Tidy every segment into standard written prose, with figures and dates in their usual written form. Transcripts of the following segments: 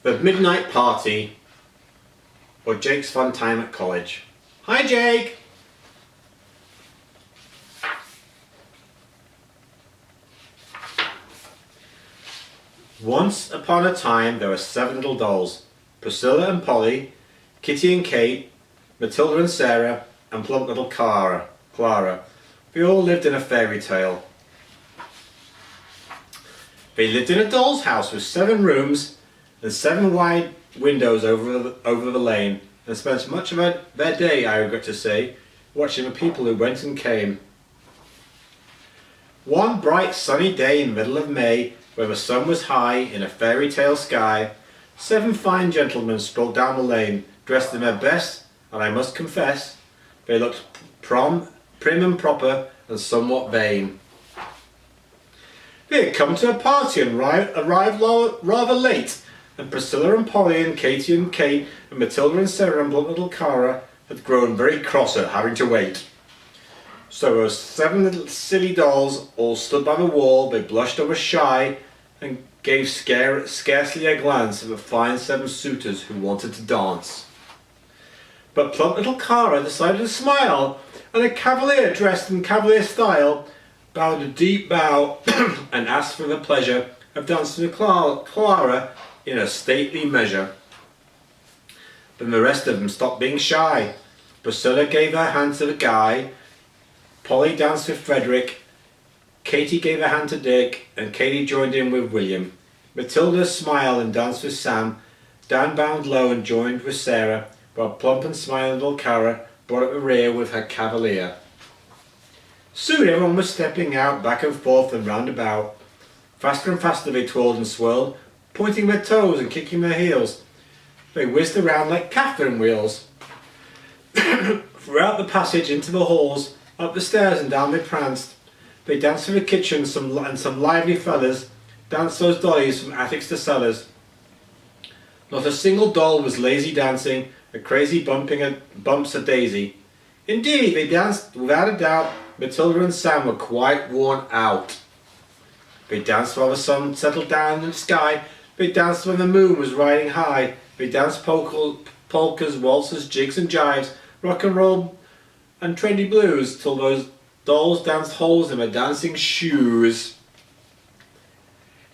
The Midnight Party, or Jake's Fun Time at College. Hi Jake! Once upon a time there were 7 little dolls. Priscilla and Polly, Kitty and Kate, Matilda and Sarah, and plump little Clara. They all lived in a fairy tale. They lived in a doll's house with 7 rooms and 7 wide windows over the lane, and spent much of their day, I regret to say, watching the people who went and came. One bright sunny day in the middle of May, where the sun was high in a fairy tale sky, 7 fine gentlemen strolled down the lane, dressed in their best, and I must confess, they looked prim and proper and somewhat vain. They had come to a party and arrived rather late, and Priscilla and Polly and Katie and Kate and Matilda and Sarah and blunt little Cara had grown very cross at having to wait. So those 7 little silly dolls all stood by the wall. They blushed and were shy, and gave scarcely a glance at the fine 7 suitors who wanted to dance. But plump little Cara decided to smile, and a cavalier dressed in cavalier style bowed a deep bow and asked for the pleasure of dancing with Clara in a stately measure. Then the rest of them stopped being shy. Priscilla gave her hand to the guy, Polly danced with Frederick, Katie gave her hand to Dick, and Katie joined in with William. Matilda smiled and danced with Sam. Dan bowed low and joined with Sarah, while plump and smiling little Cara brought up the rear with her cavalier. Soon everyone was stepping out, back and forth and round about. Faster and faster they twirled and swirled, pointing their toes and kicking their heels. They whizzed around like Catherine wheels. Throughout the passage, into the halls, up the stairs and down they pranced. They danced through the kitchen, and some lively fellas danced those dollies from attics to cellars. Not a single doll was lazy dancing, a crazy bumps a daisy. Indeed, they danced without a doubt. Matilda and Sam were quite worn out. They danced while the sun settled down in the sky. They danced when the moon was riding high. They danced polkas, waltzes, jigs and jives, rock and roll and trendy blues, till those dolls danced holes in their dancing shoes.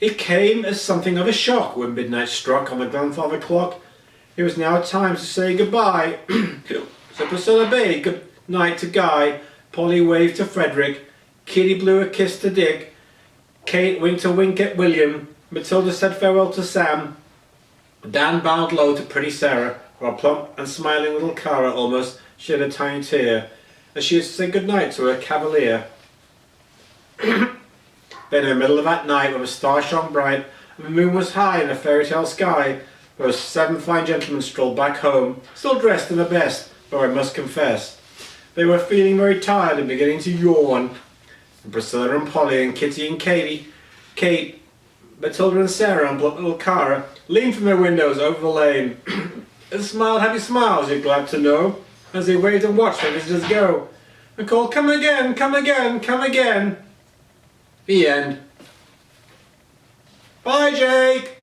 It came as something of a shock when midnight struck on the grandfather clock. It was now time to say goodbye. So Priscilla bade good night to Guy, Polly waved to Frederick, Kitty blew a kiss to Dick, Kate winked a wink at William, Matilda said farewell to Sam, Dan bowed low to pretty Sarah, while plump and smiling little Cara almost shed a tiny tear as she said good night to her cavalier. Then in the middle of that night, when the stars shone bright and the moon was high in a fairy tale sky, those 7 fine gentlemen strolled back home, still dressed in their best, though I must confess they were feeling very tired and beginning to yawn. And Priscilla and Polly and Kitty and Kate, Matilda and Sarah and blunt little Cara leaned from their windows over the lane and smiled happy smiles, you're glad to know, as they waved and watched their visitors go, and called, "Come again, come again, come again." The end. Bye, Jake!